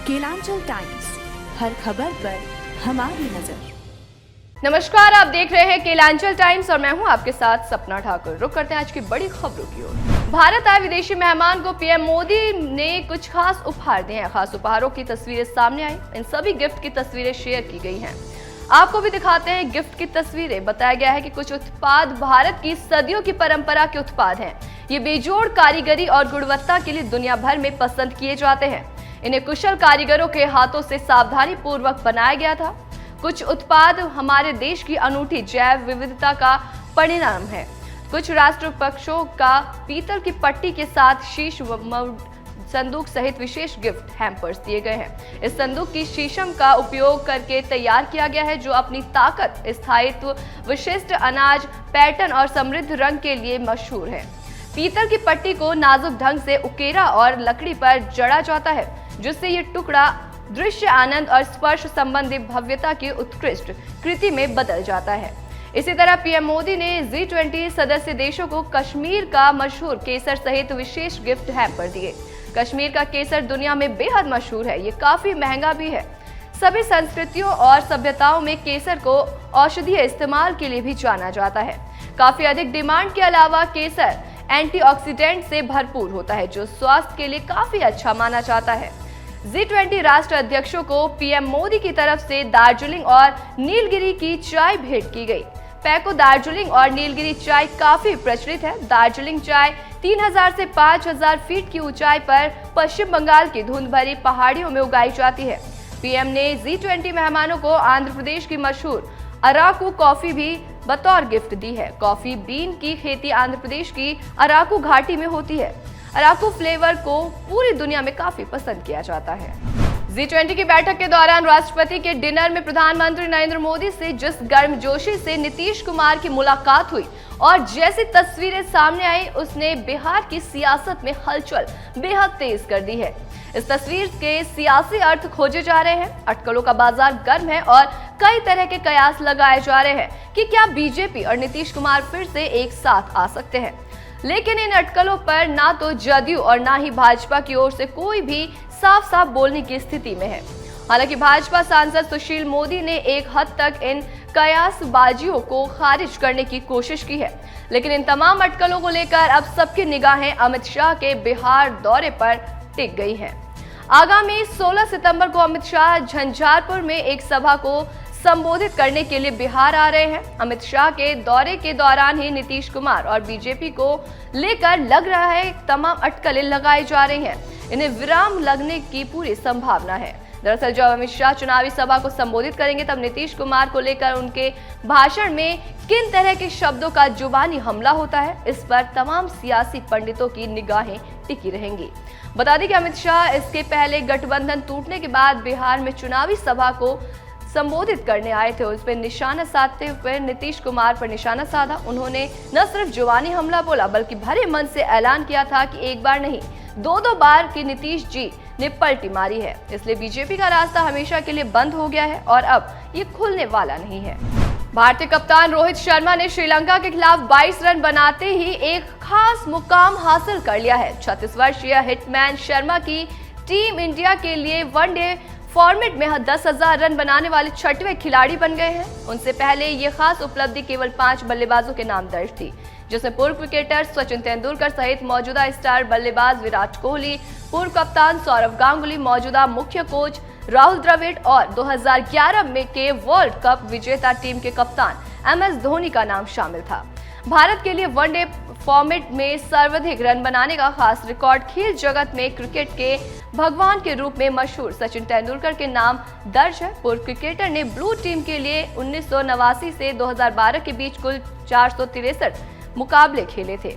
Kelanchal times, हर खबर पर हमारी नजर। नमस्कार, आप देख रहे हैं केलांचल टाइम्स और मैं हूं आपके साथ सपना ठाकुर। रुक करते हैं आज की बड़ी खबरों की ओर। भारत आए विदेशी मेहमान को पीएम मोदी ने कुछ खास उपहार दिए हैं। खास उपहारों की तस्वीरें सामने आई। इन सभी गिफ्ट की तस्वीरें शेयर की गई हैं। आपको भी दिखाते हैं गिफ्ट की तस्वीरें। बताया गया है कि कुछ उत्पाद भारत की सदियों की परंपरा के उत्पाद हैं। ये बेजोड़ कारीगरी और गुणवत्ता के लिए दुनिया भर में पसंद किए जाते हैं। इन्हें कुशल कारीगरों के हाथों से सावधानी पूर्वक बनाया गया था। कुछ उत्पाद हमारे देश की अनूठी जैव विविधता का परिणाम है। कुछ राष्ट्र पक्षों का पीतल की पट्टी के साथ शीश संदूक सहित विशेष गिफ्ट हैम्पर्स दिए गए हैं। इस संदूक की शीशम का उपयोग करके तैयार किया गया है, जो अपनी ताकत, स्थायित्व, विशिष्ट अनाज पैटर्न और समृद्ध रंग के लिए मशहूर है। पीतल की पट्टी को नाजुक ढंग से उकेरा और लकड़ी पर जड़ा जाता है, जिससे ये टुकड़ा दृश्य आनंद और स्पर्श संबंधी भव्यता की उत्कृष्ट कृति में बदल जाता है। इसी तरह पीएम मोदी ने G20 सदस्य देशों को कश्मीर का मशहूर केसर सहित विशेष गिफ्ट हैम्पर दिए। कश्मीर का केसर दुनिया में बेहद मशहूर है। ये काफी महंगा भी है। सभी संस्कृतियों और सभ्यताओं में केसर को औषधीय इस्तेमाल के लिए भी जाना जाता है। काफी अधिक डिमांड के अलावा केसर एंटीऑक्सीडेंट से भरपूर होता है, जो स्वास्थ्य के लिए काफी अच्छा माना जाता है। G20 राष्ट्र अध्यक्षों को पीएम मोदी की तरफ से दार्जिलिंग और नीलगिरी की चाय भेंट की गई। पैको दार्जिलिंग और नीलगिरी चाय काफी प्रचलित है। दार्जिलिंग चाय 3000 से 5000 फीट की ऊंचाई पर पश्चिम बंगाल की धुंध भरी पहाड़ियों में उगाई जाती है। पीएम ने G20 मेहमानों को आंध्र प्रदेश की मशहूर अराकू कॉफी भी बतौर गिफ्ट दी है। कॉफी बीन की खेती आंध्र प्रदेश की अराकू घाटी में होती है। अराकू फ्लेवर को पूरी दुनिया में काफी पसंद किया जाता है। G20 की बैठक के दौरान राष्ट्रपति के डिनर में प्रधानमंत्री नरेंद्र मोदी से जिस गर्मजोशी से नीतीश कुमार की मुलाकात हुई और जैसी तस्वीरें सामने आई, उसने बिहार की सियासत में हलचल बेहद तेज कर दी है। इस तस्वीर के सियासी अर्थ खोजे जा रहे हैं। अटकलों का बाजार गर्म है और कई तरह के कयास लगाए जा रहे हैं कि क्या बीजेपी और नीतीश कुमार फिर से एक साथ आ सकते हैं। लेकिन इन अटकलों पर ना तो जदयू और ना ही भाजपा की ओर से कोई भी साफ साफ बोलने की स्थिति में है। हालांकि भाजपा सांसद सुशील मोदी ने एक हद तक इन कयासबाजियों को खारिज करने की कोशिश की है, लेकिन इन तमाम अटकलों को लेकर अब सबकी निगाहें अमित शाह के बिहार दौरे पर टिक गई हैं। आगामी 16 सितंबर को अमित शाह झंझारपुर में एक सभा को संबोधित करने के लिए बिहार आ रहे हैं। अमित शाह के दौरे के दौरान ही नीतीश कुमार और बीजेपी को लेकर लग रहा है तमाम अटकलें लगाई जा रही हैं। इन्हें विराम लगने की पूरी संभावना है। दरअसल जब अमित शाह चुनावी सभा को संबोधित करेंगे, तब नीतीश कुमार को लेकर उनके भाषण में किन तरह के शब्दों का जुबानी हमला होता है, इस पर तमाम सियासी पंडितों की निगाहें टिकी रहेंगी। बता दें कि अमित शाह इसके पहले गठबंधन टूटने के बाद बिहार में चुनावी सभा को संबोधित करने आए थे। उस पर निशाना साधते हुए नीतीश कुमार पर निशाना साधा। उन्होंने न सिर्फ जुबानी हमला बोला, बल्कि भरे मन से ऐलान किया था कि एक बार नहीं, दो बार की नीतीश जी ने पलटी मारी है। इसलिए बीजेपी का रास्ता हमेशा के लिए बंद हो गया है और अब ये खुलने वाला नहीं है। भारतीय कप्तान रोहित शर्मा ने श्रीलंका के खिलाफ 22 रन बनाते ही एक खास मुकाम हासिल कर लिया है। 36 वर्षीय हिटमैन शर्मा की टीम इंडिया के लिए वनडे फॉर्मेट में 10,000 रन बनाने वाले 6वें खिलाड़ी बन गए हैं। उनसे पहले ये खास उपलब्धि केवल 5 बल्लेबाजों के नाम दर्ज थी, जिसमें पूर्व क्रिकेटर सचिन तेंदुलकर सहित मौजूदा स्टार बल्लेबाज विराट कोहली, पूर्व कप्तान सौरव गांगुली, मौजूदा मुख्य कोच राहुल द्रविड़ और 2011 में के वर्ल्ड कप विजेता टीम के कप्तान MS धोनी का नाम शामिल था। भारत के लिए वनडे फॉर्मेट में सर्वाधिक रन बनाने का खास रिकॉर्ड खेल जगत में क्रिकेट के भगवान के रूप में मशहूर सचिन तेंदुलकर के नाम दर्ज है। पूर्व क्रिकेटर ने ब्लू टीम के लिए 1989 से 2012 के बीच कुल 463 मुकाबले खेले थे।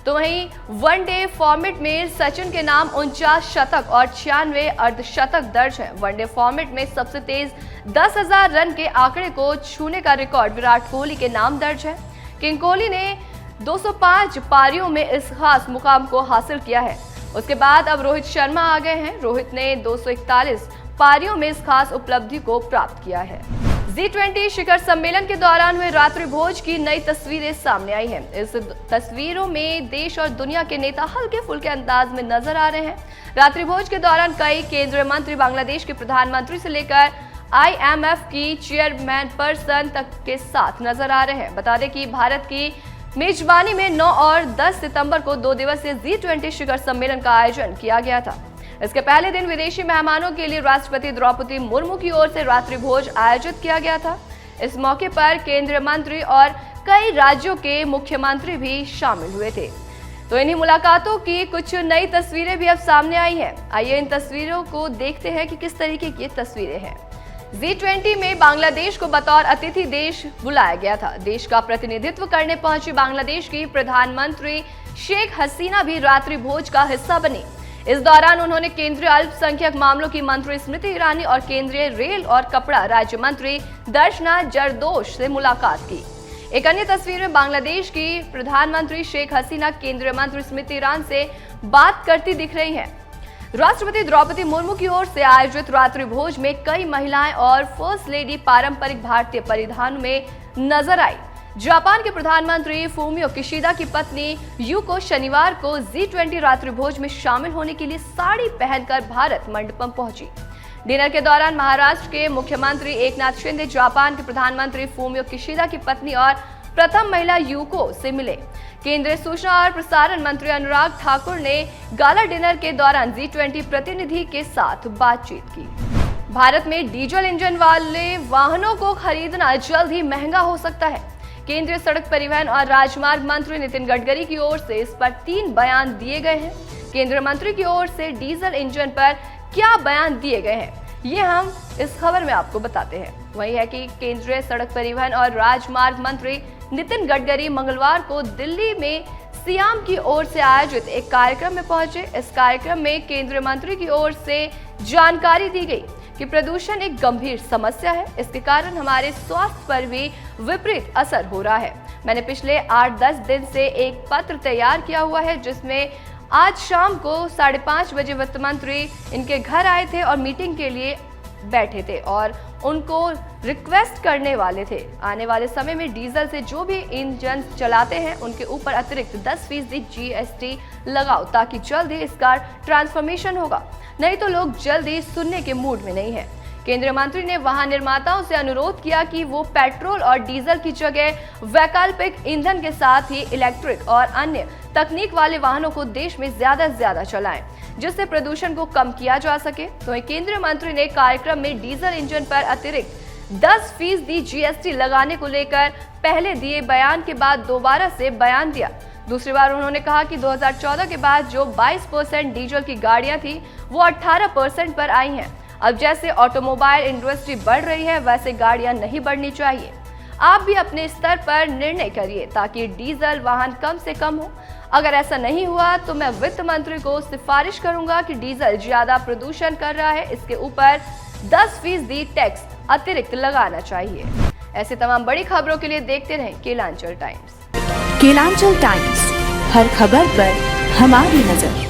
तो वहीं वनडे फॉर्मेट में सचिन के नाम 49 शतक और 96 अर्धशतक दर्ज है। वनडे फॉर्मेट में सबसे तेज 10,000 रन के आंकड़े को छूने का रिकॉर्ड विराट कोहली के नाम दर्ज है। किंग कोहली ने 205 पारियों में इस खास मुकाम को हासिल किया है। उसके बाद अब रोहित शर्मा आ गए हैं। रोहित ने 241 पारियों में इस खास उपलब्धि को प्राप्त किया है। G20 शिखर सम्मेलन के दौरान हुए रात्रि भोज की नई तस्वीरें सामने आई हैं। इस तस्वीरों में देश और दुनिया के नेता हल्के फुल्के अंदाज में नजर आ रहे हैं। रात्रि भोज के दौरान कई केंद्रीय मंत्री बांग्लादेश के प्रधानमंत्री से लेकर IMF की चेयरमैन पर्सन तक के साथ नजर आ रहे हैं। बता दें कि भारत की मेजबानी में 9 और 10 सितंबर को 2 दिवसीय G20 शिखर सम्मेलन का आयोजन किया गया था। इसके पहले दिन विदेशी मेहमानों के लिए राष्ट्रपति द्रौपदी मुर्मू की ओर से रात्रि भोज आयोजित किया गया था। इस मौके पर केंद्रीय मंत्री और कई राज्यों के मुख्यमंत्री भी शामिल हुए थे। तो इन्हीं मुलाकातों की कुछ नई तस्वीरें भी अब सामने आई हैं। आइए इन तस्वीरों को देखते हैं कि किस तरीके की तस्वीरें हैं। G20 में बांग्लादेश को बतौर अतिथि देश बुलाया गया था। देश का प्रतिनिधित्व करने पहुंची बांग्लादेश की प्रधानमंत्री शेख हसीना भी रात्रि भोज का हिस्सा बनी। इस दौरान उन्होंने केंद्रीय अल्पसंख्यक मामलों की मंत्री स्मृति ईरानी और केंद्रीय रेल और कपड़ा राज्य मंत्री दर्शना जरदोश से मुलाकात की। एक अन्य तस्वीर में बांग्लादेश की प्रधानमंत्री शेख हसीना केंद्रीय मंत्री स्मृति ईरानी से बात करती दिख रही हैं। राष्ट्रपति द्रौपदी मुर्मू की ओर से आयोजित रात्रि भोज में कई महिलाएं और फर्स्ट लेडी पारंपरिक भारतीय परिधान में नजर आई। जापान के प्रधानमंत्री फूमियो किशिदा की पत्नी यूको शनिवार को G20 रात्रि भोज में शामिल होने के लिए साड़ी पहनकर भारत मंडपम पहुंची। डिनर के दौरान महाराष्ट्र के मुख्यमंत्री एकनाथ शिंदे जापान के प्रधानमंत्री फूमियो किशिदा की पत्नी और प्रथम महिला यूको से मिले। केंद्रीय सूचना और प्रसारण मंत्री अनुराग ठाकुर ने गाला डिनर के दौरान G20 प्रतिनिधि के साथ बातचीत की। भारत में डीजल इंजन वाले वाहनों को खरीदना जल्द ही महंगा हो सकता है। केंद्रीय सड़क परिवहन और राजमार्ग मंत्री नितिन गडकरी की ओर से इस पर 3 बयान दिए गए हैं। केंद्रीय मंत्री की ओर से डीजल इंजन पर क्या बयान दिए गए हैं, ये हम इस खबर में आपको बताते हैं। वही है कि केंद्रीय सड़क परिवहन और राजमार्ग मंत्री नितिन गडकरी मंगलवार को दिल्ली में सियाम की ओर से आयोजित एक कार्यक्रम में पहुंचे। इस कार्यक्रम में केंद्रीय मंत्री की ओर से जानकारी दी गई कि प्रदूषण एक गंभीर समस्या है। इसके कारण हमारे स्वास्थ्य पर भी विपरीत असर हो रहा है। मैंने पिछले 8-10 दिन से एक पत्र तैयार किया हुआ है, जिसमें आज शाम को 5:30 बजे वित्त मंत्री इनके घर आए थे और मीटिंग के लिए बैठे थे और उनको रिक्वेस्ट करने वाले थे आने वाले समय में डीजल से जो भी इंजन चलाते हैं उनके ऊपर अतिरिक्त 10% GST लगाओ, ताकि जल्द ही इसका ट्रांसफॉर्मेशन होगा। नहीं तो लोग जल्दी सुनने के मूड में नहीं है। केंद्रीय मंत्री ने वाहन निर्माताओं से अनुरोध किया कि वो पेट्रोल और डीजल की जगह वैकल्पिक ईंधन के साथ ही इलेक्ट्रिक और अन्य तकनीक वाले वाहनों को देश में ज्यादा से ज्यादा चलाएं, जिससे प्रदूषण को कम किया जा सके। तो केंद्रीय मंत्री ने कार्यक्रम में डीजल इंजन पर अतिरिक्त 10% GST लगाने को लेकर पहले दिए बयान के बाद दोबारा से बयान दिया। दूसरी बार उन्होंने कहा कि 2014 के बाद जो 22% डीजल की गाड़ियां थी वो 18% पर आई हैं। अब जैसे ऑटोमोबाइल इंडस्ट्री बढ़ रही है वैसे गाड़ियां नहीं बढ़नी चाहिए। आप भी अपने स्तर पर निर्णय करिए ताकि डीजल वाहन कम से कम हो। अगर ऐसा नहीं हुआ तो मैं वित्त मंत्री को सिफारिश करूंगा कि डीजल ज्यादा प्रदूषण कर रहा है, इसके ऊपर 10% टैक्स अतिरिक्त लगाना चाहिए। ऐसे तमाम बड़ी खबरों के लिए देखते रहें केलांचल टाइम्स। केलांचल टाइम्स, हर खबर पर हमारी नजर।